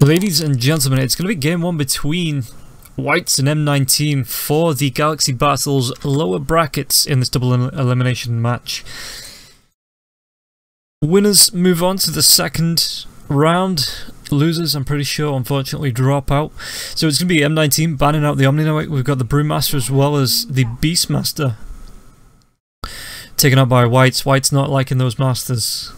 Ladies and gentlemen, it's going to be game one between Whites and M19 for the Galaxy Battles lower brackets in this double elimination match. Winners move on to the second round. Losers, I'm pretty sure, unfortunately drop out. So it's going to be M19 banning out the Omni-Knight. We've got the Brewmaster as well as the Beastmaster taken out by Whites. Whites not liking those masters.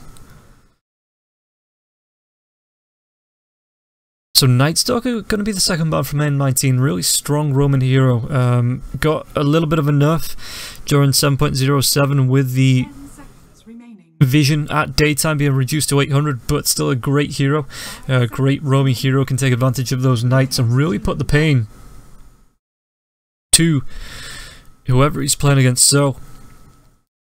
So Nightstalker going to be the second ban from M19, really strong Roman hero. Got a little bit of a nerf during 7.07 with the vision at daytime being reduced to 800, but still a great hero. Great roaming hero, can take advantage of those knights and really put the pain to whoever he's playing against. So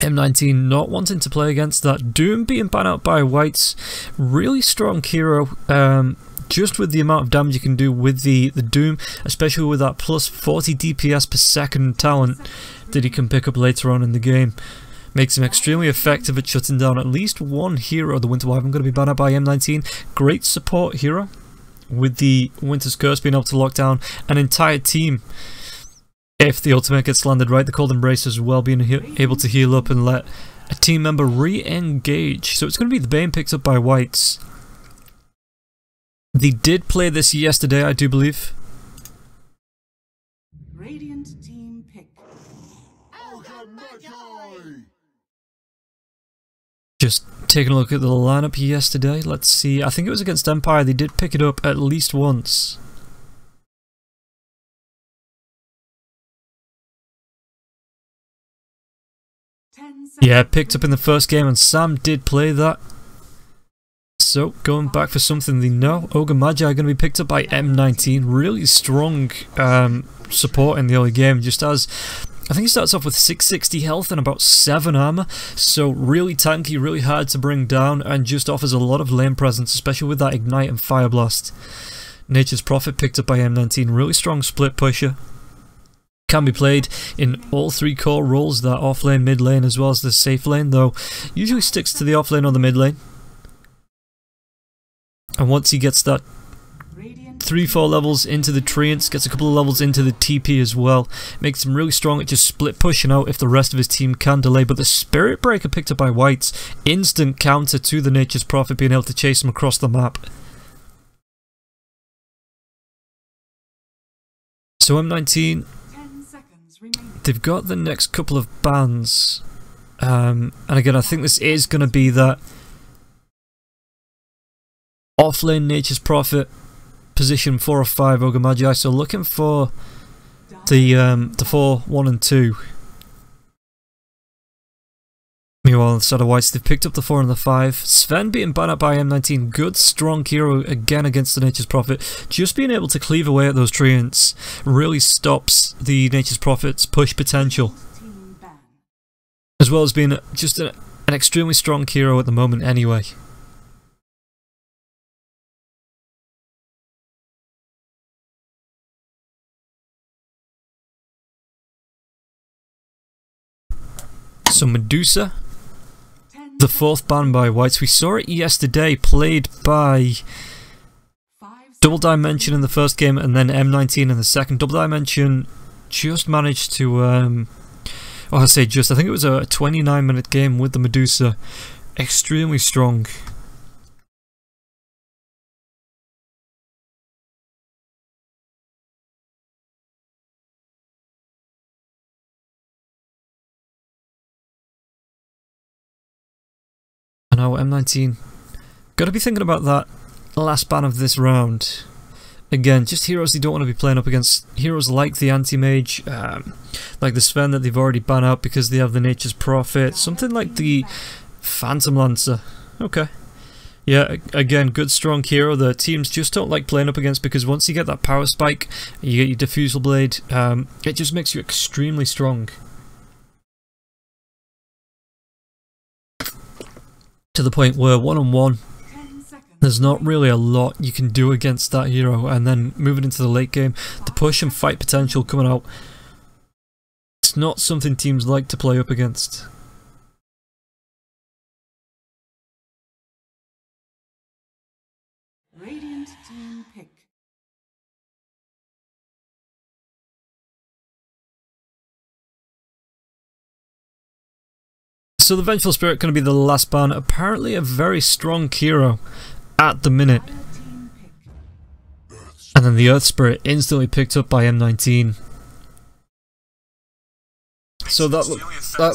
M19 not wanting to play against that. Doom being banned out by Whites, really strong hero. Just with the amount of damage you can do with the Doom, especially with that plus 40 DPS per second talent that he can pick up later on in the game. Makes him extremely effective at shutting down at least one hero. The Winter Wyvern going to be banned out by M19. Great support hero, with the Winter's Curse being able to lock down an entire team if the ultimate gets landed right. The Cold Embrace as well being able to heal up and let a team member re-engage. So it's going to be the Bane picked up by Whites. They did play this yesterday, I do believe. Radiant team pick. Just taking a look at the lineup yesterday. Let's see. I think it was against Empire. They did pick it up at least once. Yeah, picked up in the first game, and Sam did play that. So, going back for something they know, Ogre Magi are going to be picked up by M19. Really strong support in the early game. Just as, I think he starts off with 660 health and about 7 armor. So, really tanky, really hard to bring down, and just offers a lot of lane presence, especially with that Ignite and Fire Blast. Nature's Prophet picked up by M19. Really strong split pusher. Can be played in all three core roles, that off lane, mid lane, as well as the safe lane, though usually sticks to the off lane or the mid lane. And once he gets that 3-4 levels into the Treants, gets a couple of levels into the TP as well, makes him really strong at just split pushing out if the rest of his team can delay. But the Spirit Breaker picked up by Whites, instant counter to the Nature's Prophet, being able to chase him across the map. So M19, they've got the next couple of bans, and again I think this is going to be that offlane Nature's Prophet, position 4 or 5 Ogre Magi, so looking for the 4, 1 and 2. Meanwhile, on the side of Whites, they've picked up the 4 and the 5. Sven being banned out by M19, good strong hero again against the Nature's Prophet. Just being able to cleave away at those Treants really stops the Nature's Prophet's push potential. As well as being just an extremely strong hero at the moment anyway. So Medusa, the 4th ban by Whites. We saw it yesterday, played by Double Dimension in the first game and then M19 in the second. Double Dimension just managed to, I think it was a 29-minute game with the Medusa. Extremely strong. Now M19 gotta be thinking about that last ban of this round. Again, just heroes you don't want to be playing up against. Heroes like the Anti-Mage, like the Sven that they've already banned out because they have the Nature's Prophet. Something like the Phantom Lancer. Okay. Yeah, again, good strong hero that teams just don't like playing up against, because once you get that power spike, you get your Diffusal Blade, it just makes you extremely strong. To the point where one-on-one, there's not really a lot you can do against that hero, and then moving into the late game, the push and fight potential coming out, it's not something teams like to play up against. So the Vengeful Spirit going to be the last ban. Apparently a very strong hero at the minute. And then the Earth Spirit instantly picked up by M19. So that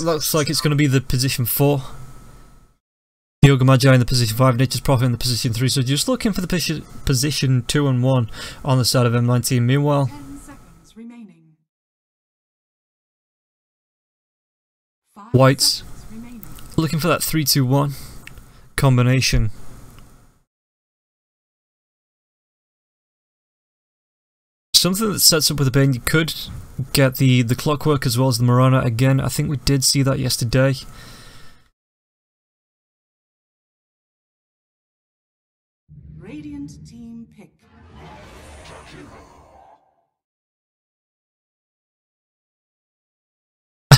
looks like it's going to be the position 4. The Ogre Magi in the position 5, Nature's Prophet in the position 3. So just looking for the position 2 and 1 on the side of M19. Meanwhile, 10 seconds remaining. Whites looking for that 3-2-1 combination. Something that sets up with a Bane. You could get the Clockwork as well as the Marana. Again, I think we did see that yesterday. Radiant team pick.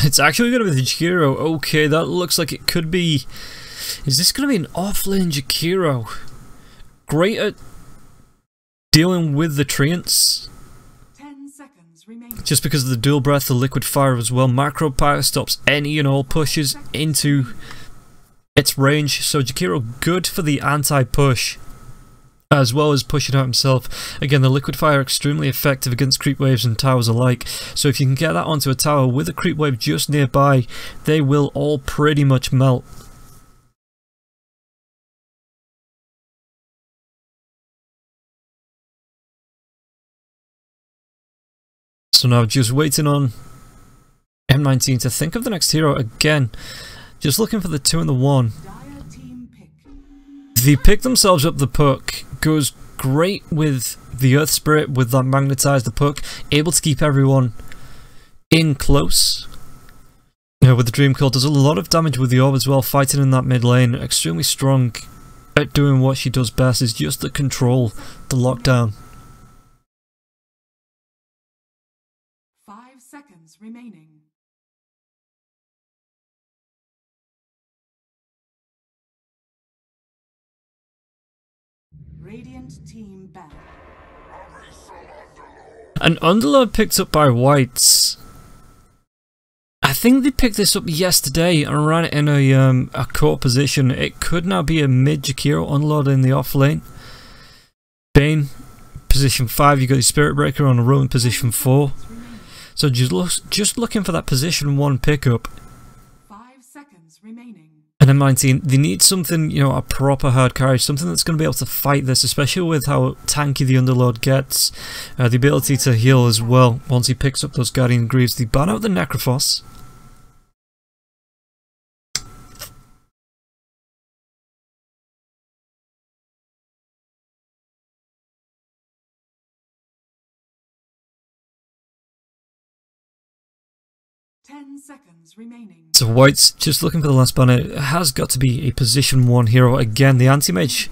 It's actually going to be the Jakiro. Okay, that looks like it could be... Is this going to be an off-lane Jakiro? Great at dealing with the Treants. 10 seconds remaining. Just because of the dual breath, the liquid fire as well. Macro power stops any and all pushes into its range. So Jakiro good for the anti-push, as well as pushing out himself. Again, the liquid fire extremely effective against creep waves and towers alike. So if you can get that onto a tower with a creep wave just nearby, they will all pretty much melt. So now just waiting on M19 to think of the next hero again. Just looking for the 2 and the 1. Dire team pick. They pick themselves up the puck. Goes great with the Earth Spirit with that magnetize the puck. Able to keep everyone in close. You know, with the Dream Coil does a lot of damage with the orb as well. Fighting in that mid lane. Extremely strong at doing what she does best. Is just the control, the lockdown. 5 seconds remaining. Radiant team back. An Underlord picked up by Whites. I think they picked this up yesterday and ran it in a core position. It could now be a mid Jakiro Underlord in the off lane. Bane, position 5. You got your Spirit Breaker on a row in position 4. So just looking for that position 1 pickup. 5 seconds remaining. And M19, they need something, you know, a proper hard carry, something that's going to be able to fight this, especially with how tanky the Underlord gets. The ability to heal as well, once he picks up those Guardian Greaves. They ban out the Necrophos. Seconds remaining. So White's just looking for the last banner. It has got to be a position 1 hero again. The anti-mage.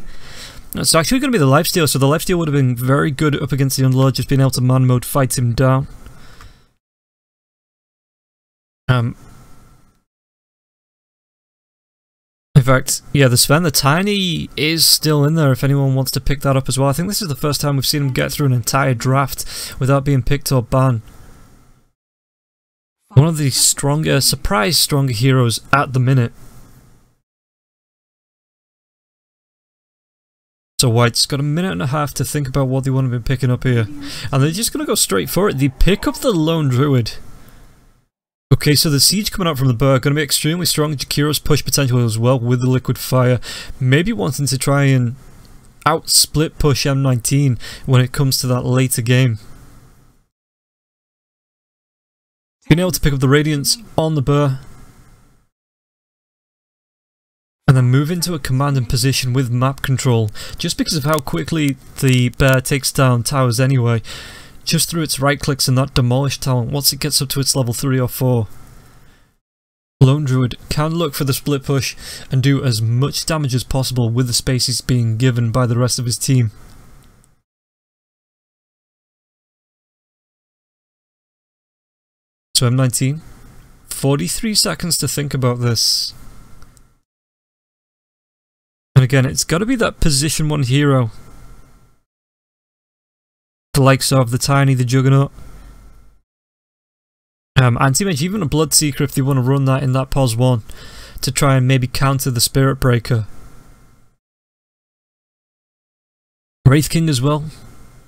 It's actually going to be the lifesteal. So the lifesteal would have been very good up against the Underlord, just being able to man mode fight him down. In fact, yeah, the Sven the Tiny is still in there if anyone wants to pick that up as well. I think this is the first time we've seen him get through an entire draft without being picked or banned. One of the stronger, surprise stronger heroes at the minute. So White's got a minute and a half to think about what they want to be picking up here. And they're just going to go straight for it. They pick up the Lone Druid. Okay, so the Siege coming out from the Burr, going to be extremely strong. Jakiro's push potential as well with the Liquid Fire. Maybe wanting to try and out-split push M19 when it comes to that later game. Being able to pick up the Radiance on the Burr. And then move into a commanding position with map control. Just because of how quickly the Bear takes down towers anyway. Just through its right clicks and that demolish talent once it gets up to its level 3 or 4. Lone Druid can look for the split push and do as much damage as possible with the space he's being given by the rest of his team. So M19, 43 seconds to think about this. And again, it's got to be that position 1 hero. The likes of the Tiny, the Juggernaut. Anti-Mage, even a Bloodseeker if they want to run that in that pos 1. to try and maybe counter the Spirit Breaker. Wraith King as well.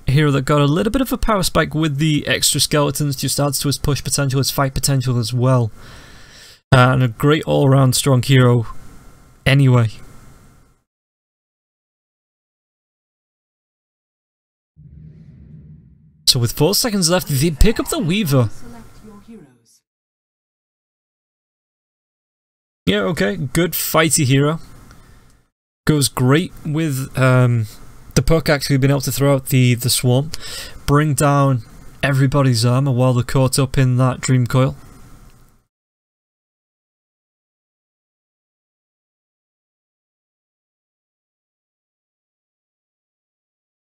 A hero that got a little bit of a power spike with the extra skeletons, just adds to his push potential, his fight potential as well. And a great all-around strong hero anyway. So with 4 seconds left, they pick up the Weaver. Yeah, okay, good fighty hero. Goes great with the puck actually being able to throw out the swarm, bring down everybody's armor while they're caught up in that dream coil.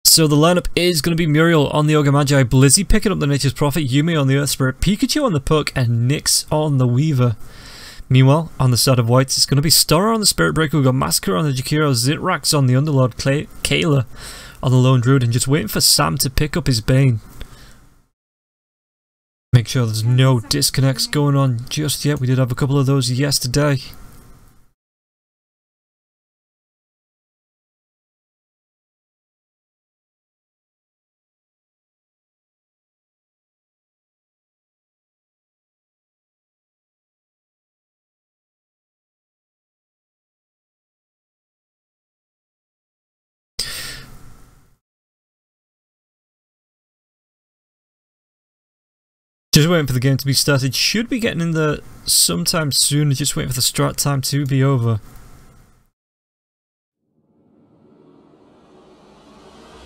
So the lineup is going to be Muriel on the Ogre Magi, Blizzy picking up the Nature's Prophet, Yuumi on the Earth Spirit, Pikachu on the puck, and Nyx on the Weaver. Meanwhile, on the side of Whites, it's going to be Stora on the Spirit Breaker, we've got Massacre on the Jakiro, Zitrax on the Underlord, Kayla on the Lone Druid, and just waiting for Sam to pick up his Bane. Make sure there's no disconnects going on just yet, we did have a couple of those yesterday. Just waiting for the game to be started. Should be getting in there sometime soon. Just waiting for the start time to be over.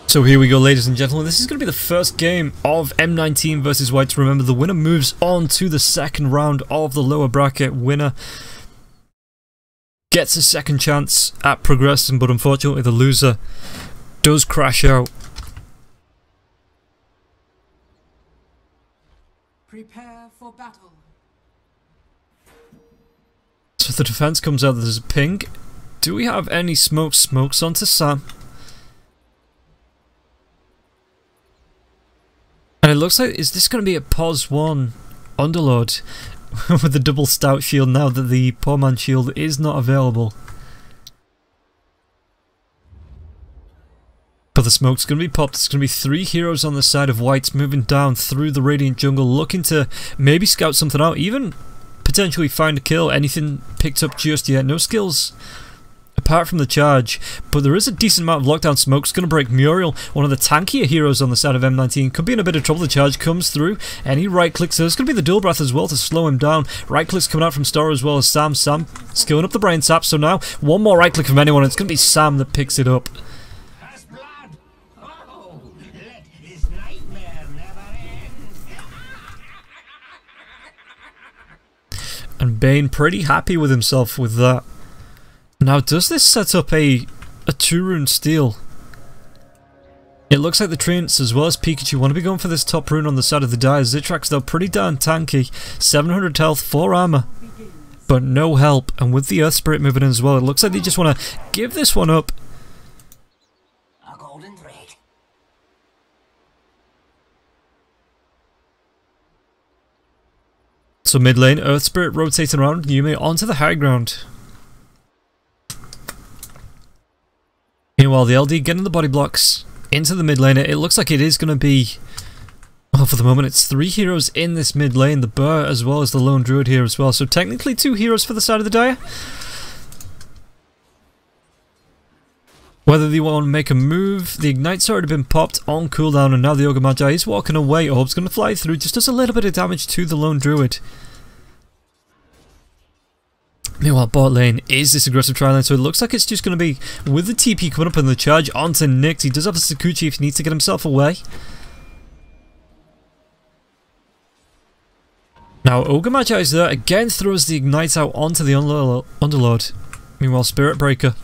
So here we go, ladies and gentlemen. This is going to be the first game of M19 versus Whites. Remember, the winner moves on to the second round of the lower bracket. Winner gets a second chance at progressing, but unfortunately the loser does crash out. Prepare for battle. So the defense comes out, there's a ping. Do we have any smokes onto Sam? And it looks like, is this going to be a pos 1 Underlord with the double stout shield now that the poor man shield is not available? But the smoke's going to be popped. It's going to be 3 heroes on the side of Whites moving down through the Radiant Jungle, looking to maybe scout something out, even potentially find a kill. Anything picked up just yet? No skills apart from the charge, but there is a decent amount of lockdown smoke. It's going to break Muriel, one of the tankier heroes on the side of M19. Could be in a bit of trouble. The charge comes through and he right clicks. So it's going to be the dual breath as well to slow him down. Right clicks coming out from Star as well as Sam. Sam skilling up the brain tap. So now one more right click from anyone. It's going to be Sam that picks it up. And Bane pretty happy with himself with that. Now, does this set up a 2-rune steal? It looks like the Treants as well as Pikachu want to be going for this top rune on the side of the die. Zitrax though pretty darn tanky. 700 health, 4 armor, but no help. And with the Earth Spirit moving in as well, it looks like they just want to give this one up. A golden thread. So mid lane, Earth Spirit rotating around, Yuumi onto the high ground. Meanwhile, the LD getting the body blocks into the mid lane. It looks like it is going to be, well, for the moment it's 3 heroes in this mid lane, the Burr as well as the Lone Druid here as well. So technically 2 heroes for the side of the Dire. Whether they want to make a move, the Ignite's already been popped on cooldown and now the Ogre Magi is walking away. Orb's going to fly through, just does a little bit of damage to the Lone Druid. Meanwhile, bot lane is this aggressive tri-lane, so it looks like it's just going to be with the TP coming up in the charge onto Nyx. He does have a Sakuchi if he needs to get himself away. Now, Ogre Magi is there, again throws the Ignite out onto the Underlord. Meanwhile, Spirit Breaker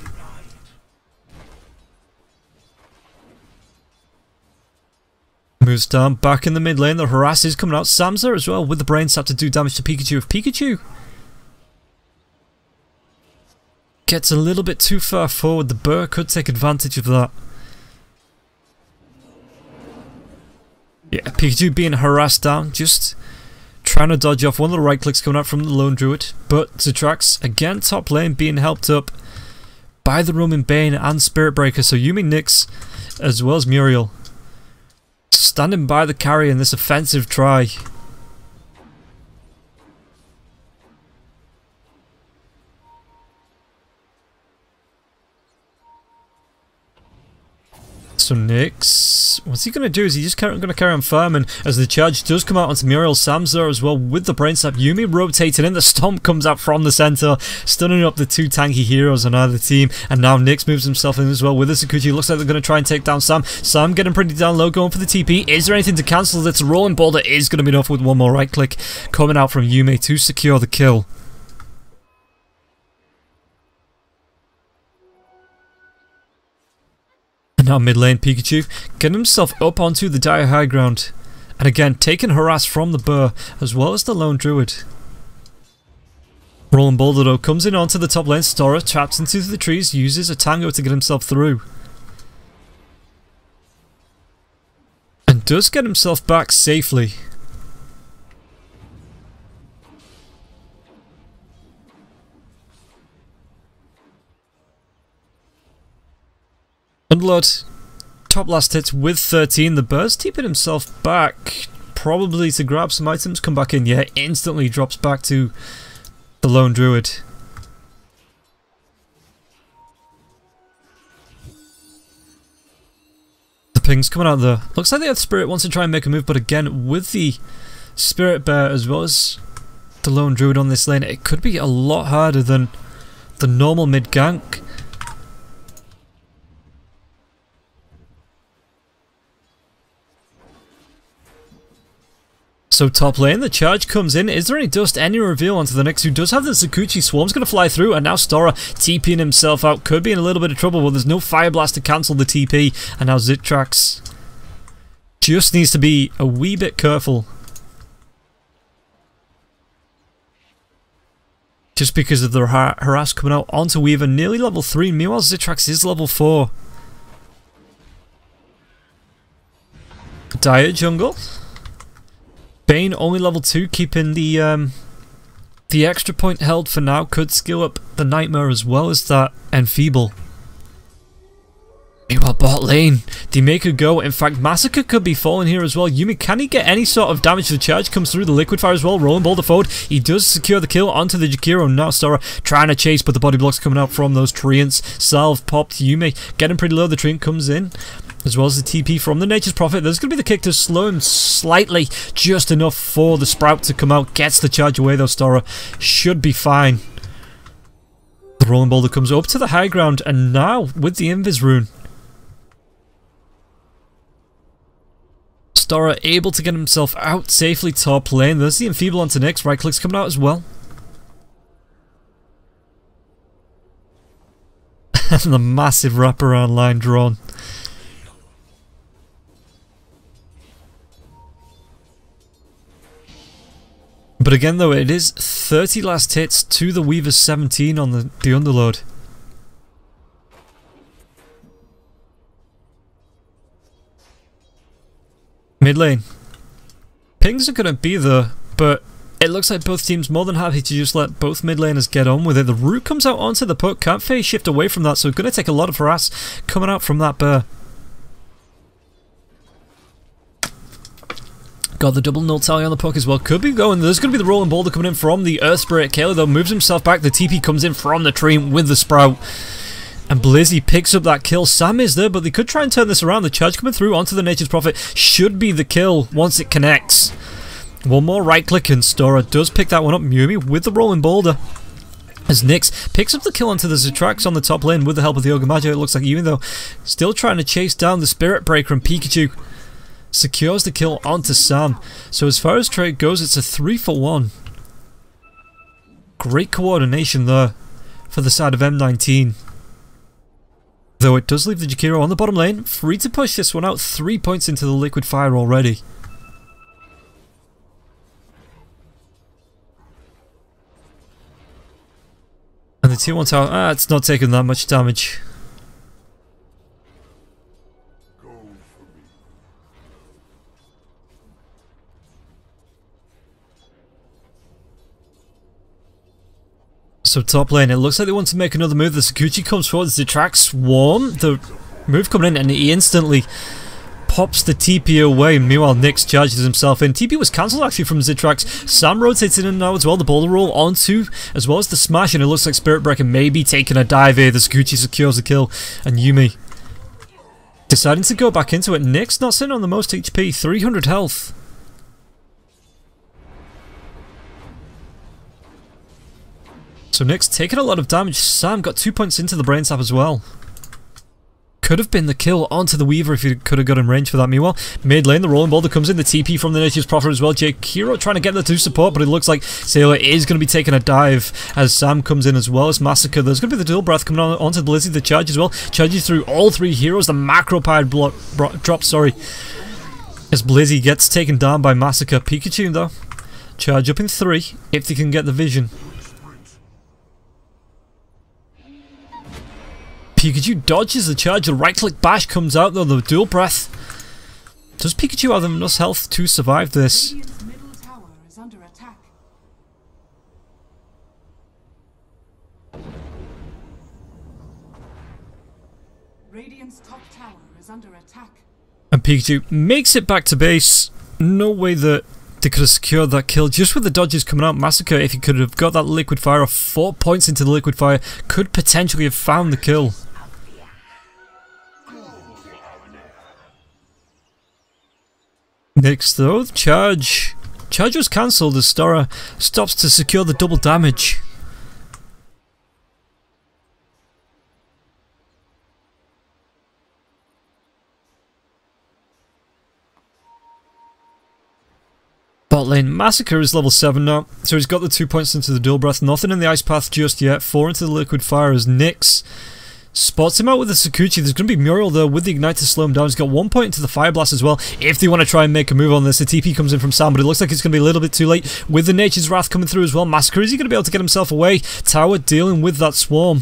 moves down, back in the mid lane, the harass is coming out. Sam's there as well with the brain sap to do damage to Pikachu. If Pikachu gets a little bit too far forward, the Burr could take advantage of that. Yeah, Pikachu being harassed down, just trying to dodge off one of the right clicks coming out from the lone druid, but Zitrax again top lane being helped up by the Roman Bane and Spirit Breaker. So Yuumi, Nyx, as well as Muriel, standing by the carry in this offensive try. So Nyx, what's he going to do? Is he just going to carry on farming as the charge does come out onto Muriel? Sam's there as well with the brain slap. Yuumi rotating in, the stomp comes out from the center, stunning up the two tanky heroes on either team, and now Nyx moves himself in as well with the Sakuchi. Looks like they're going to try and take down Sam. Sam getting pretty down low, going for the TP. Is there anything to cancel this? Rolling Boulder is going to be enough with one more right click coming out from Yuumi to secure the kill. And now mid lane, Pikachu getting himself up onto the dire high ground. And again, taking harass from the Burr, as well as the lone druid. Rolling Boulder though comes in onto the top lane. Stora traps into the trees, uses a tango to get himself through. And does get himself back safely. Underlord, top last hits with 13. The Burr's keeping himself back, probably to grab some items, come back in. Yeah, instantly drops back to the lone druid. The ping's coming out there. Looks like the Earth Spirit wants to try and make a move, but again, with the Spirit Bear as well as the lone druid on this lane, it could be a lot harder than the normal mid gank. So top lane, the charge comes in. Is there any dust, any reveal onto the Nyx, who does have the Sakuchi? Swarm's going to fly through, and now Stora TPing himself out. Could be in a little bit of trouble, but there's no Fire Blast to cancel the TP. And now Zitrax just needs to be a wee bit careful. Just because of the harass coming out onto Weaver, nearly level 3. Meanwhile, Zitrax is level 4. Dire jungle. Bane only level 2, keeping the extra point held for now. Could skill up the Nightmare as well as that Enfeeble. Meanwhile, bot lane, they make a go. In fact, Massacre could be falling here as well. Yuumi, can he get any sort of damage? The charge comes through, the Liquid Fire as well. Rolling Boulder forward. He does secure the kill onto the Jakiro. Now Stora trying to chase, but the body blocks coming out from those Treants. Salve popped. Yuumi getting pretty low. The Treant comes in, as well as the TP from the Nature's Prophet. There's going to be the kick to slow him slightly, just enough for the Sprout to come out. Gets the charge away though, Stora. Should be fine. The Rolling Boulder comes up to the high ground, and now with the Invis rune, Stora able to get himself out safely top lane. There's the Enfeeble onto Nyx. Right clicks coming out as well. And the massive wraparound line drawn. But again though, it is 30 last hits to the Weaver's 17 on the Underlord. Mid lane. Pings are going to be there, but it looks like both teams more than happy to just let both mid laners get on with it. The root comes out onto the puck, can't phase shift away from that, so going to take a lot of harass coming out from that bear. Got the double null tally on the puck as well. Could be going. There's going to be the Rolling Boulder coming in from the Earth Spirit. Kayla though moves himself back. The TP comes in from the tree with the Sprout. And Blizzy picks up that kill. Sam is there, but they could try and turn this around. The charge coming through onto the Nature's Prophet should be the kill once it connects. One more right click and Stora does pick that one up. Yuumi with the Rolling Boulder. As Nyx picks up the kill onto the Zitrax on the top lane with the help of the Ogre Magi. It looks like Yuumi though still trying to chase down the Spirit Breaker, and Pikachu secures the kill onto Sam. So as far as trade goes, it's a 3-for-1. Great coordination there for the side of M19. Though it does leave the Jakiro on the bottom lane, free to push this one out. 3 points into the Liquid Fire already. And the tier 1 tower, it's not taking that much damage. So top lane, it looks like they want to make another move. The Sakuchi comes forward, the Zitrak Swarm, the move coming in, and he instantly pops the TP away. Meanwhile, Nyx charges himself in. TP was cancelled actually from Zitrax. Sam rotates in now as well. The boulder roll onto, as well as the smash, and it looks like Spirit Breaker may be taking a dive here. The Sakuchi secures the kill, and Yuumi deciding to go back into it. Nyx not sitting on the most HP, 300 health. So Nyx taking a lot of damage. Sam got 2 points into the brain sap as well. Could have been the kill onto the Weaver if he could have got in range for that. Meanwhile, mid lane, the Rolling Boulder comes in, the TP from the Nature's Prophet as well. Jake Hero trying to get the 2 support, but it looks like Sailor is going to be taking a dive as Sam comes in as well as Massacre. There's going to be the dual breath coming on onto Blizzy, the charge as well. Charges through all 3 heroes. The macro pad drops, sorry, as Blizzy gets taken down by Massacre. Pikachu though, charge up in 3 if they can get the vision. Pikachu dodges the charge, the right click bash comes out though, the dual breath. Does Pikachu have enough health to survive this? Radiant's middle tower is under attack. Radiant's top tower is under attack. And Pikachu makes it back to base. No way that they could have secured that kill just with the dodges coming out. Massacre, if he could have got that liquid fire off 4 points into the liquid fire, could potentially have found the kill. Next though, charge was cancelled as Stora stops to secure the double damage. Bot lane, Massacre is level 7 now, so he's got the 2 points into the dual breath. Nothing in the ice path just yet. 4 into the liquid fire as Nyx spots him out with the Sakuchi. There's going to be Muriel though with the ignite to slow him down. He's got 1 point into the fire blast as well. If they want to try and make a move on this, the TP comes in from Sam, but it looks like it's going to be a little bit too late with the Nature's Wrath coming through as well. Massacre, is he going to be able to get himself away? Tower dealing with that swarm.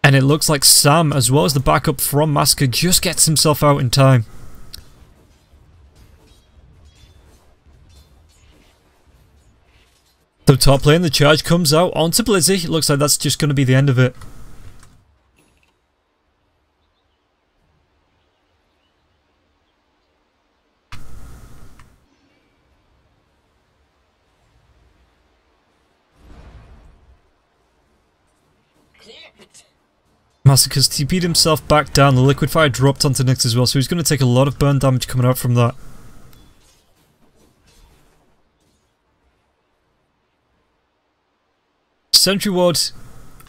And it looks like Sam, as well as the backup from Massacre, just gets himself out in time. So top lane, the charge comes out onto Blizzy. It looks like that's just going to be the end of it. Massacre's TP'd himself back down. The liquid fire dropped onto Nyx as well, so he's going to take a lot of burn damage coming out from that. Sentry Ward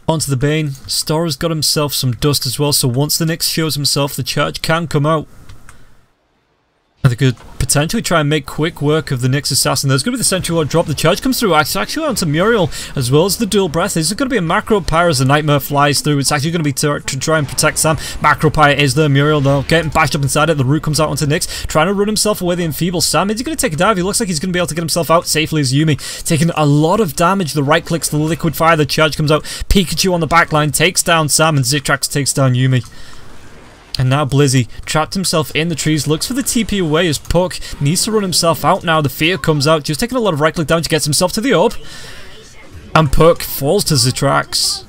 onto the Bane. Stora's got himself some dust as well, so once the Nyx shows himself, the charge can come out. And they could potentially try and make quick work of the Nyx assassin. There's going to be the Sentry Ward drop. The charge comes through actually onto Muriel, as well as the dual breath. Is it going to be a macro pyre as the Nightmare flies through? It's actually going to be to try and protect Sam. Macro pyre is there. Muriel though getting bashed up inside it. The root comes out onto Nyx, trying to run himself away. The enfeeble Sam, is he going to take a dive? He looks like he's going to be able to get himself out safely as Yuumi taking a lot of damage. The right clicks, the liquid fire, the charge comes out. Pikachu on the back line takes down Sam, and Zitrax takes down Yuumi. And now Blizzy trapped himself in the trees, looks for the TP away as Puck needs to run himself out now. The fear comes out, just taking a lot of right click damage, gets himself to the orb. And Puck falls to Zitrax.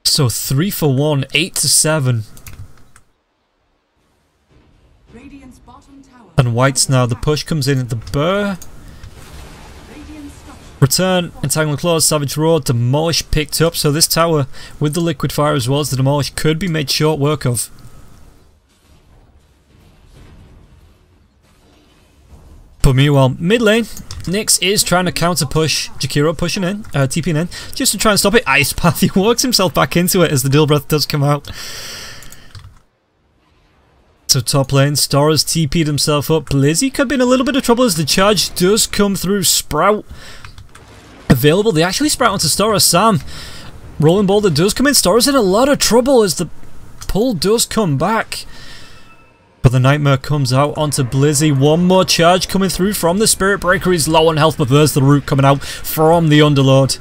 So 3 for 1, 8 to 7. Radiant's bottom tower. And White's now, the push comes in at the Burr. Return, Entangling Claws, Savage Roar, Demolish picked up, so this tower with the liquid fire as well as the Demolish could be made short work of. But meanwhile, mid lane, Nyx is trying to counter push, Jakiro pushing in, TPing in, just to try and stop it. Ice Path, he works himself back into it as the Dual Breath does come out. So top lane, Stora's TP'd himself up. Blizzy could be in a little bit of trouble as the charge does come through. Sprout available. They actually sprout onto Stora. Sam, Rolling Boulder does come in. Stora's in a lot of trouble as the pull does come back. But the Nightmare comes out onto Blizzy. One more charge coming through from the Spirit Breaker. He's low on health, but there's the root coming out from the Underlord.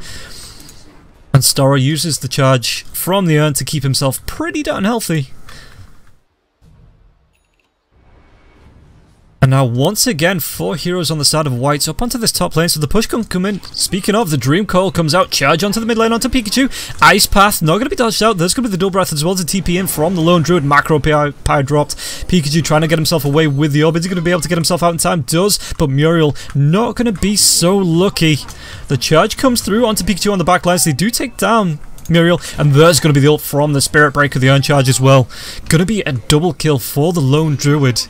And Stora uses the charge from the urn to keep himself pretty darn healthy. And now once again, 4 heroes on the side of Whites up onto this top lane, so the push can come in. Speaking of, the Dream Coil comes out, charge onto the mid lane onto Pikachu. Ice Path, not going to be dodged out. There's going to be the Dual Breath as well to TP in from the Lone Druid. Macro Pyre dropped. Pikachu trying to get himself away with the orb. Is he going to be able to get himself out in time? Does, but Muriel not going to be so lucky. The charge comes through onto Pikachu on the back line, so they do take down Muriel, and there's going to be the ult from the Spirit Breaker, the Urn Charge as well. Going to be a double kill for the Lone Druid.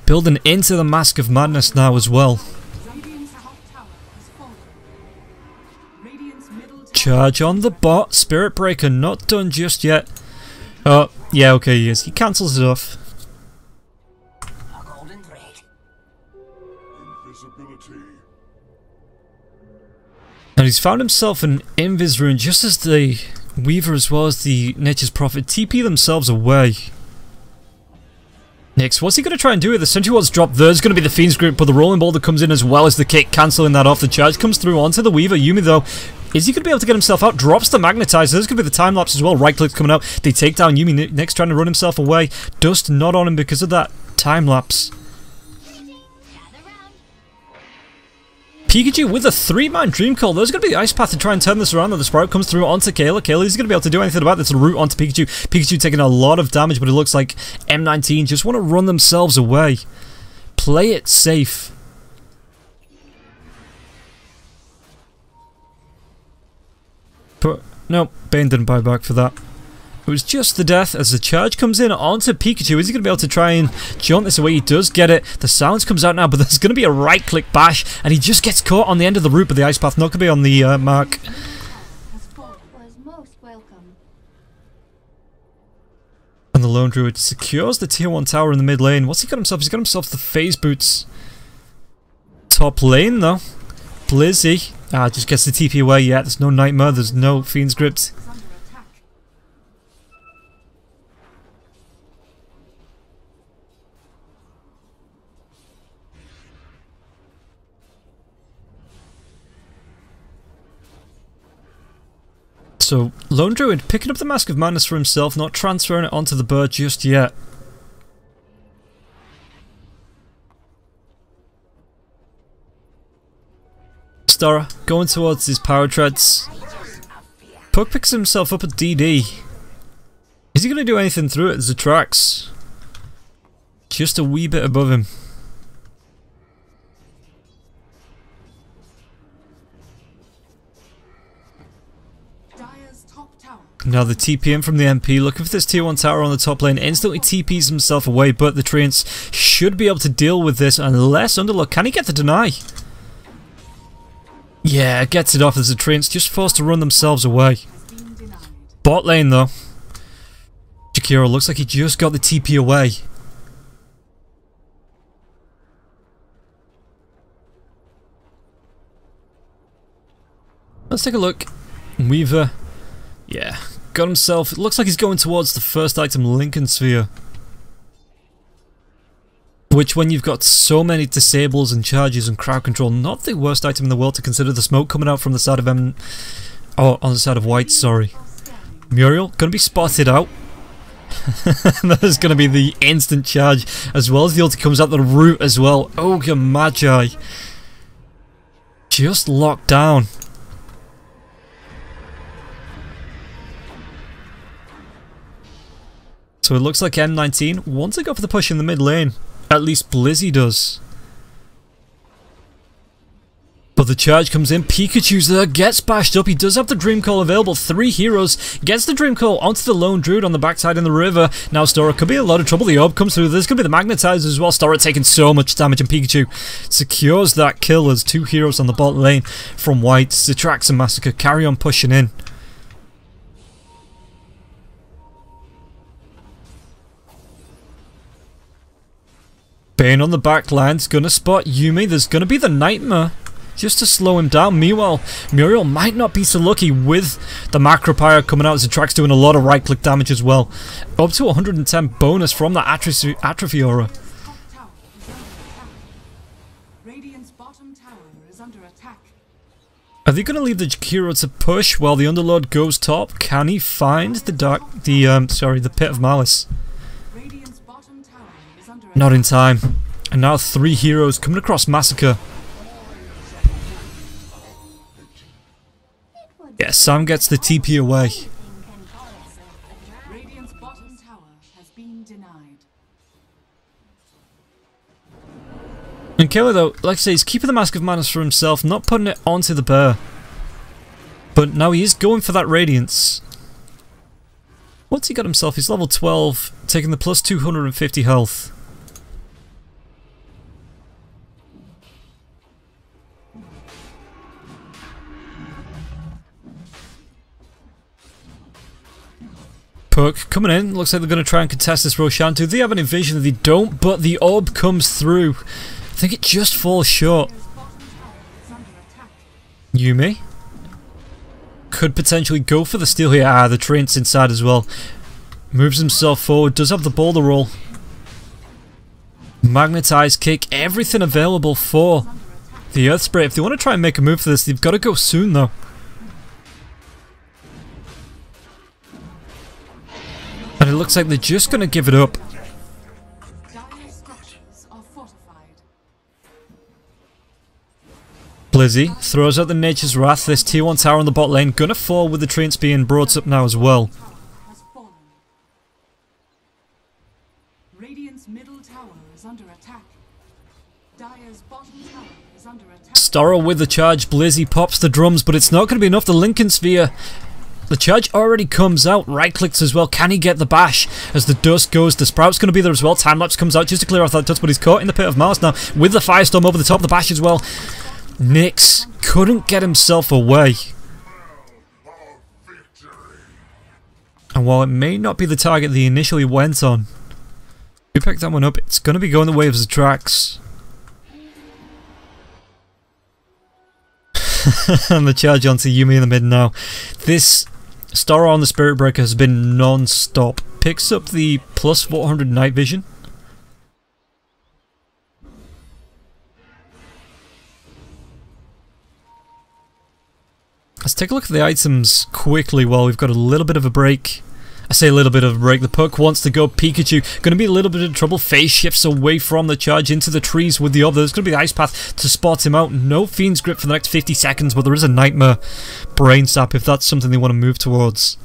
Building into the Mask of Madness now as well. Charge on the bot. Spirit Breaker not done just yet. Oh, yeah, okay, he is. He cancels it off. And he's found himself an Invis rune just as the Weaver as well as the Nature's Prophet TP themselves away. Next, what's he going to try and do with the Sentry Ward's drop? There's going to be the Fiend's Grip, but the Rolling Boulder comes in as well as the kick, cancelling that off. The charge comes through onto the Weaver. Yuumi, though, is he going to be able to get himself out? Drops the Magnetizer. There's going to be the time lapse as well. Right click coming out. They take down Yuumi. Next, trying to run himself away. Dust not on him because of that time lapse. Pikachu with a 3-man Dream Coil. There's going to be the Ice Path to try and turn this around. The Sprout comes through onto Kayla. Kayla is going to be able to do anything about this. The root onto Pikachu. Pikachu taking a lot of damage, but it looks like M19 just want to run themselves away. Play it safe. But, no, Bane didn't buy back for that. It was just the death as the charge comes in onto Pikachu. Is he going to be able to try and jaunt this away? He does get it. The silence comes out now, but there's going to be a right-click bash, and he just gets caught on the end of the root, but the Ice Path not going to be on the mark. And the Lone Druid secures the tier 1 tower in the mid lane. What's he got himself? He's got himself the Phase Boots. Top lane, though. Blizzy. Just gets the TP away. Yeah, there's no Nightmare. There's no Fiend's Grips. So, Lone Druid picking up the Mask of Madness for himself, not transferring it onto the bird just yet. Stora going towards his Power Treads. Puck picks himself up at DD. Is he going to do anything through it? There's a Trax. Just a wee bit above him. Now the TPM from the MP, looking for this tier 1 tower on the top lane, instantly TPs himself away, but the Treants should be able to deal with this unless Underlook, can he get the deny? Yeah, gets it off as the Treants just forced to run themselves away. Bot lane though. Jakiro looks like he just got the TP away. Let's take a look. Weaver. Yeah, got himself. It looks like he's going towards the first item, Lincoln Sphere. Which, when you've got so many disables and charges and crowd control, not the worst item in the world to consider. The smoke coming out from the side of on the side of White, sorry. Muriel, gonna be spotted out. That is gonna be the instant charge, as well as the ulti comes out the root as well. Ogre Magi. Just locked down. So it looks like M19 wants to go for the push in the mid lane. At least Blizzy does. But the charge comes in. Pikachu's there, gets bashed up. He does have the Dream Coil available. 3 heroes. Gets the Dream Coil onto the Lone Druid on the backside in the river. Now Stora could be in a lot of trouble. The orb comes through. There's going to be the Magnetizer as well. Stora taking so much damage, and Pikachu secures that kill as 2 heroes on the bot lane from White. Zitrax and Massacre carry on pushing in. Bane on the back line's gonna spot Yuumi. There's gonna be the Nightmare just to slow him down. Meanwhile, Muriel might not be so lucky with the Macro Pyre coming out as the Track's doing a lot of right click damage as well. Up to 110 bonus from that Atrophy Aura. Are they gonna leave the Jakiro to push while the Underlord goes top? Can he find the Pit of Malice? Not in time. And now 3 heroes coming across Massacre. Yeah, Sam gets the TP away. Radiant's bottom tower has been denied. And Killer, though, like I say, he's keeping the Mask of Madness for himself, not putting it onto the bear. But now he is going for that Radiance. What's he got himself? He's level 12, taking the plus 250 health. Puck coming in. Looks like they're going to try and contest this Roshan. Do they have any vision? They don't, but the orb comes through. I think it just falls short. Yumi could potentially go for the steal here. Ah, the Treant's inside as well. Moves himself forward. Does have the boulder roll. Magnetized kick. Everything available for the Earth Spray. If they want to try and make a move for this, they've got to go soon though. And it looks like they're just going to give it up. Dire structures are fortified. Blizzy throws out the Nature's Wrath. This tier 1 tower on the bot lane gonna fall with the Treants being brought up now as well. Has fallen. Radiant's middle tower is under attack. Dire's bottom tower is under attack. Storrow with the charge. Blizzy pops the drums, but it's not going to be enough. The Lincoln Sphere. The charge already comes out. Right clicks as well. Can he get the bash? As the dust goes, the Sprout's going to be there as well. Time lapse comes out just to clear off that dust, but he's caught in the pit of Mars now with the Firestorm over the top of the bash as well. Nyx couldn't get himself away. And while it may not be the target he initially went on, you pick that one up, it's going to be going the way of Zatrax. And the charge onto Yumi in the mid now. This Star on the Spirit Breaker has been non-stop. Picks up the plus 400 night vision. Let's take a look at the items quickly while we've got a little bit of a break. I say a little bit of a break. The Puck wants to go. Pikachu going to be a little bit of trouble. Phase shifts away from the charge into the trees with the orb. There's going to be the Ice Path to spot him out. No Fiend's Grip for the next 50 seconds, but there is a Nightmare Brain Sap if that's something they want to move towards.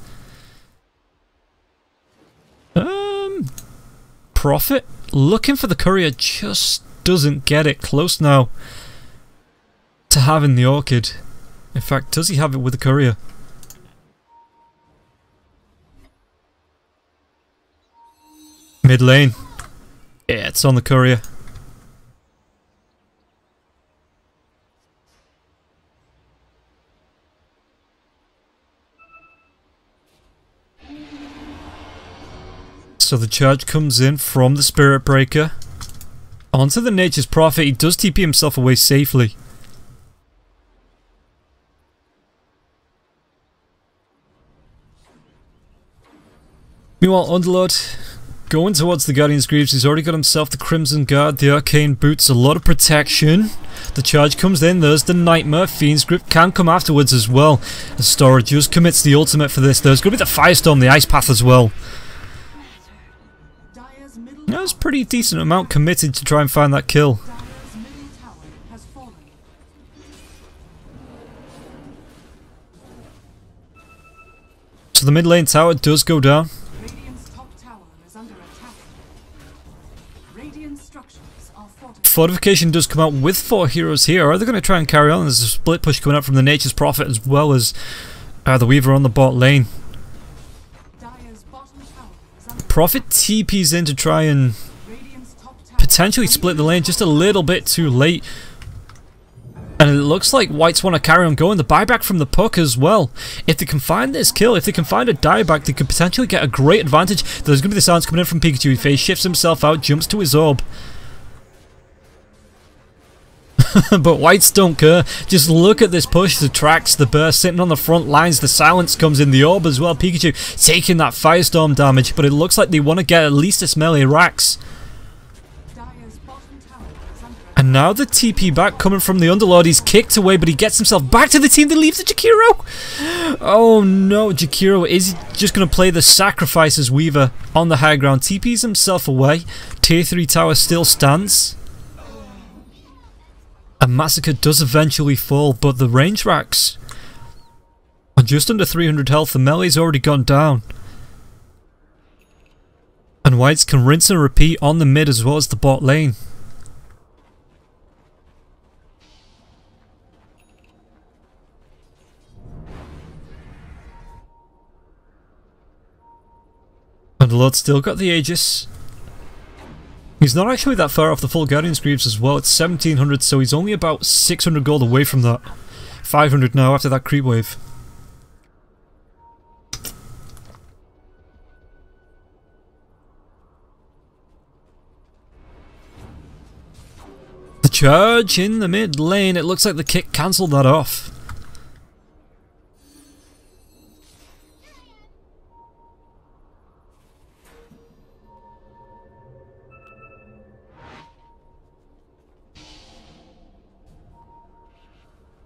Prophet looking for the Courier, just doesn't get it. Close now to having the Orchid. In fact, does he have it with the Courier? Mid lane. Yeah, it's on the Courier. So the charge comes in from the Spirit Breaker onto the Nature's Prophet. He does TP himself away safely. Meanwhile, Underlord going towards the Guardian's Greaves. He's already got himself the Crimson Guard, the Arcane Boots, a lot of protection. The charge comes in, there's the Nightmare. Fiend's Grip can come afterwards as well. As Storage just commits the ultimate for this. There's going to be the Firestorm, the Ice Path as well. That's a pretty decent amount committed to try and find that kill. Dire's middle tower has fallen. So the mid lane tower does go down. Radiant's top tower is under attack. Radiant structures are fortified. Fortification does come out with 4 heroes here. Are they going to try and carry on? There's a split push coming out from the Nature's Prophet as well as the Weaver on the bot lane. Dire's bottom tower is under Prophet TP's in to try and Radiant's top tower. potentially split the lane just a little bit too late. And it looks like Whites want to carry on going. The buyback from the Puck as well. If they can find this kill, if they can find a dieback, they could potentially get a great advantage. There's going to be the silence coming in from Pikachu. He phase shifts himself out, jumps to his orb. But Whites don't care. Just look at this push. The tracks, the burst sitting on the front lines. The silence comes in the orb as well. Pikachu taking that Firestorm damage. But it looks like they want to get at least this melee racks. Dire's bottom tower is under attack. And now the TP back coming from the Underlord. He's kicked away, but he gets himself back to the team. They leave the Jakiro. Oh no, Jakiro is just going to play the sacrifice as Weaver on the high ground. TPs himself away. Tier 3 tower still stands. And Massacre does eventually fall, but the range racks are just under 300 health. The melee's already gone down. And Whites can rinse and repeat on the mid as well as the bot lane. And the Lord still got the Aegis. He's not actually that far off the full Guardian's Greaves as well. It's 1700, so he's only about 600 gold away from that. 500 now after that creep wave. The charge in the mid lane. It looks like the kick cancelled that off.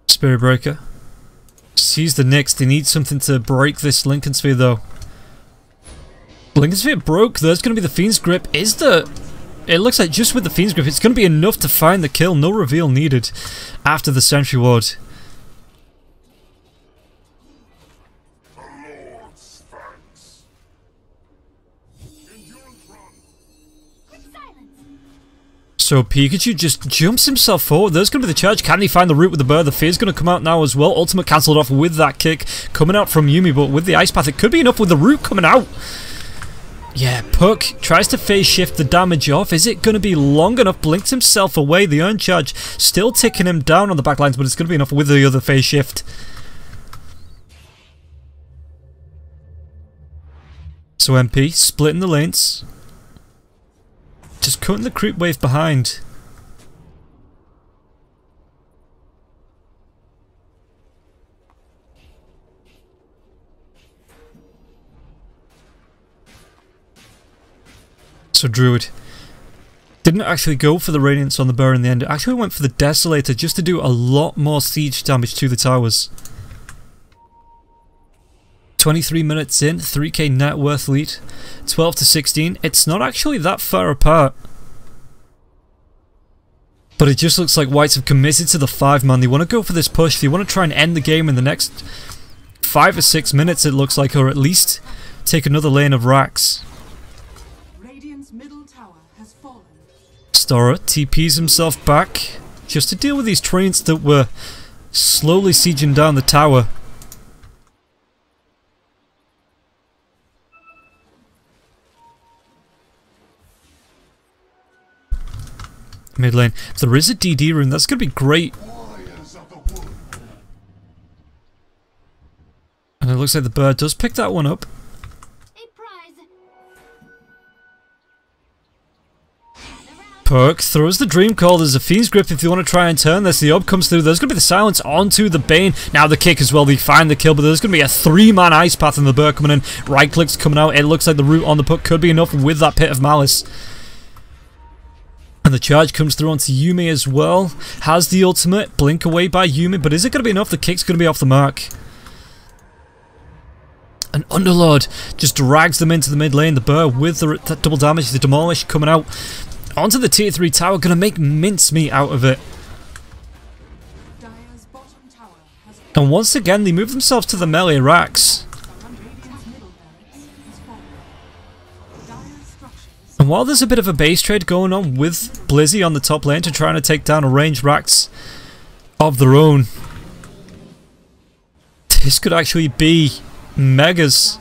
Spirit Breaker sees the Nyx. They need something to break this Lincoln Sphere though. Lincoln Sphere broke. There's going to be the Fiend's Grip. It looks like just with the Fiend's Grip it's going to be enough to find the kill. No reveal needed after the Sentry Ward. So Pikachu just jumps himself forward. There's going to be the charge. Can he find the root with the bird? The fear's going to come out now as well. Ultimate cancelled off with that kick coming out from Yuumi, but with the Ice Path it could be enough with the root coming out. Yeah, Puck tries to phase shift the damage off. Is it going to be long enough? Blinks himself away. The Urn Charge still ticking him down on the backlines, but it's going to be enough with the other phase shift. So MP splitting the lanes. Just cutting the creep wave behind. So Druid didn't actually go for the Radiance on the Bear in the end. It actually went for the Desolator just to do a lot more siege damage to the towers. 23 minutes in, 3k net worth lead, 12 to 16. It's not actually that far apart. But it just looks like Whites have committed to the 5-man. They want to go for this push. They want to try and end the game in the next 5 or 6 minutes, it looks like, or at least take another lane of racks. Radiant's middle tower has fallen. Stora TPs himself back just to deal with these trains that were slowly sieging down the tower. Mid lane. There is a DD rune. That's going to be great. And it looks like the bird does pick that one up. Perk throws the Dream Call. There's a Fiend's Grip if you want to try and turn this. The Orb comes through. There's going to be the silence onto the Bane. Now the kick as well. They find the kill, but there's going to be a 3-man Ice Path and the bird coming in. Right clicks coming out. It looks like the root on the Puck could be enough with that Pit of Malice. And the charge comes through onto Yuumi as well. Has the ultimate. Blink away by Yuumi, but is it going to be enough? The kick's going to be off the mark. And Underlord just drags them into the mid lane. The Burr with the double damage. The Demolish coming out onto the tier 3 tower. Going to make mincemeat out of it. And once again, they move themselves to the melee racks. And while there's a bit of a base trade going on with Blizzy on the top lane to trying to take down a ranged racks of their own, this could actually be megas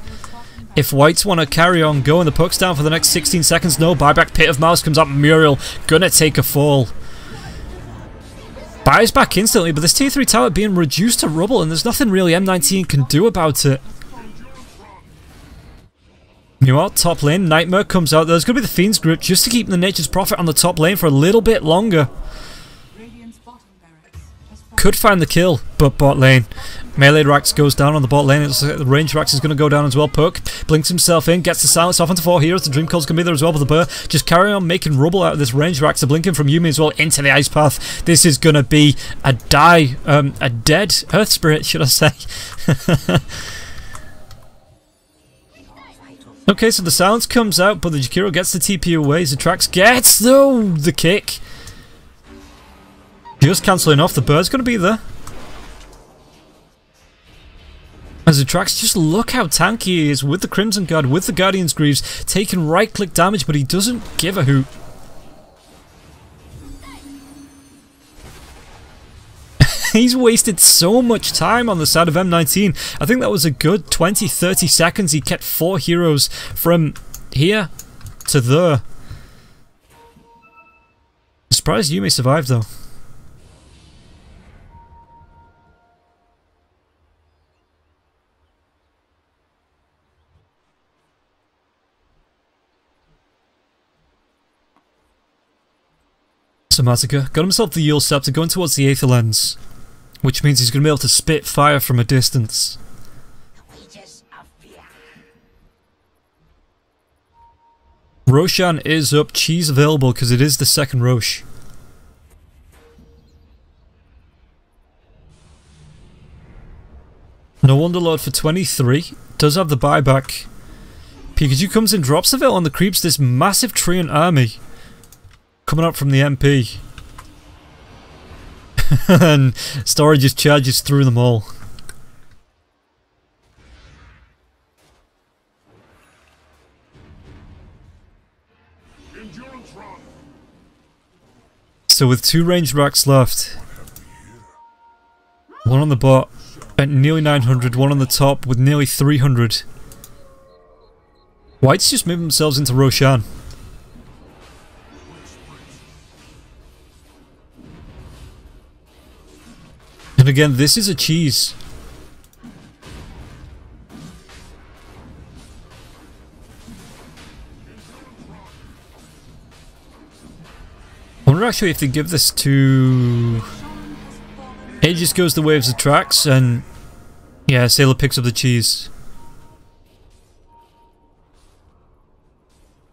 if Whites want to carry on going. The Puck's down for the next 16 seconds. No buyback. Pit of Malice comes up. Muriel gonna take a fall. Buys back instantly, but this tier 3 tower being reduced to rubble, and there's nothing really M19 can do about it. Meanwhile, top lane, Nightmare comes out. There's going to be the Fiend's Grip just to keep the Nature's Prophet on the top lane for a little bit longer. could find the kill, but bot lane. Melee Rax goes down on the bot lane. It looks like the range Rax is going to go down as well. Puck blinks himself in, gets the silence off onto 4 heroes. The Dream Coil's going to be there as well, but the Burr just carry on making rubble out of this range Rax. The blinking from Yumi as well into the ice path. This is going to be a dead Earth Spirit, should I say. Okay, so the silence comes out, but the Jakiro gets the TP away. Zatrax gets the kick. Just cancelling off. The Bird's going to be there. As Zatrax, just look how tanky he is with the Crimson Guard, with the Guardian's Greaves, taking right-click damage, but he doesn't give a hoot. He's wasted so much time on the side of M19. I think that was a good 20-30 seconds. He kept 4 heroes from here to there. Surprised Yumi survived though. So Massacre got himself the Yule Scepter going towards the Aether Lens, which means he's going to be able to spit fire from a distance. Roshan is up, Cheese available because it is the second Rosh. No Wonderlord for 23, does have the buyback. Pikachu comes in, drops the Veil on the creeps, this massive Treant army coming up from the MP. And Story just charges through them all. So with 2 ranged racks left, one on the bot at nearly 900, one on the top with nearly 300. White's just moving themselves into Roshan. And again, this is a cheese. I wonder actually if they give this to... Aegis goes the waves of tracks, and yeah, Sailor picks up the cheese.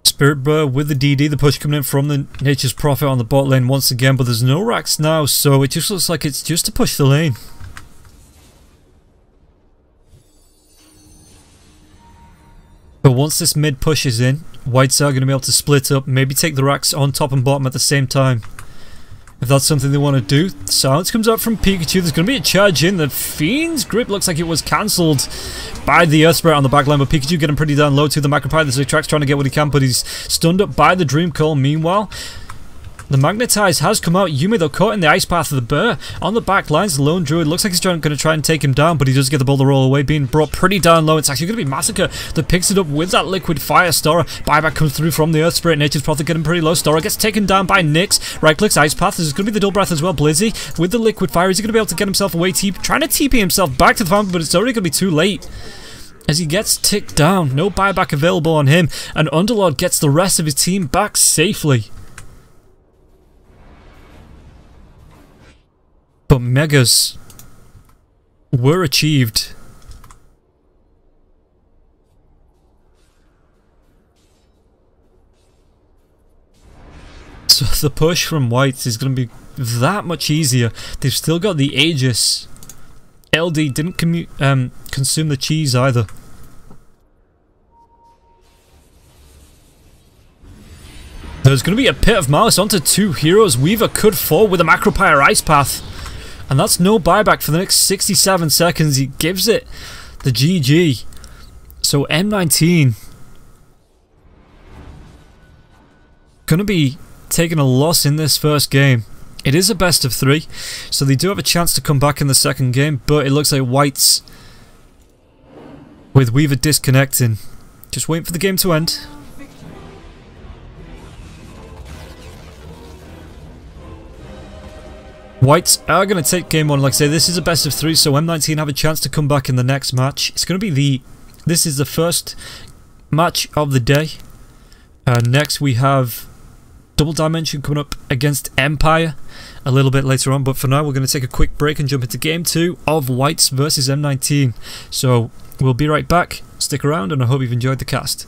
Spirit Burr with the DD, the push coming in from the Nature's Prophet on the bot lane once again, but there's no racks now, so it just looks like it's just to push the lane. But once this mid push is in, Whites are going to be able to split up, maybe take the racks on top and bottom at the same time. If that's something they want to do. Silence comes out from Pikachu. There's going to be a charge in. The Fiend's Grip looks like it was cancelled by the Earth Spirit on the backline, but Pikachu getting pretty down low to the Macropie. The Zatrax trying to get what he can, but he's stunned up by the Dream Coil. Meanwhile, the Magnetize has come out. Yumi, though, caught in the ice path of the Burr. On the back lines, the Lone Druid looks like he's going to try and take him down, but he does get the boulder roll away, being brought pretty down low. It's actually going to be Massacre that picks it up with that Liquid Fire. Stora, buyback comes through from the Earth Spirit. Nature's Prophet getting pretty low. Stora gets taken down by Nyx. Right clicks ice path. There's going to be the Dull Breath as well. Blizzy with the Liquid Fire. Is he going to be able to get himself away? Trying to TP himself back to the farm, but it's already going to be too late. As he gets ticked down, no buyback available on him, and Underlord gets the rest of his team back safely. But Megas were achieved. So the push from Whites is going to be that much easier. They've still got the Aegis. LD didn't consume the cheese either. There's going to be a Pit of Malice onto 2 heroes. Weaver could fall with a Macropire Ice Path. And that's no buyback for the next 67 seconds. He gives it the GG. So M19 going to be taking a loss in this first game. It is a best of 3, so they do have a chance to come back in the second game, but it looks like Whites, with Weaver disconnecting, just waiting for the game to end. Whites are going to take game 1. Like I say, this is a best of 3, so M19 have a chance to come back in the next match. It's going to be this is the first match of the day. Next we have Double Dimension coming up against Empire a little bit later on, but for now we're going to take a quick break and jump into Game 2 of Whites versus M19. So we'll be right back, stick around, and I hope you've enjoyed the cast.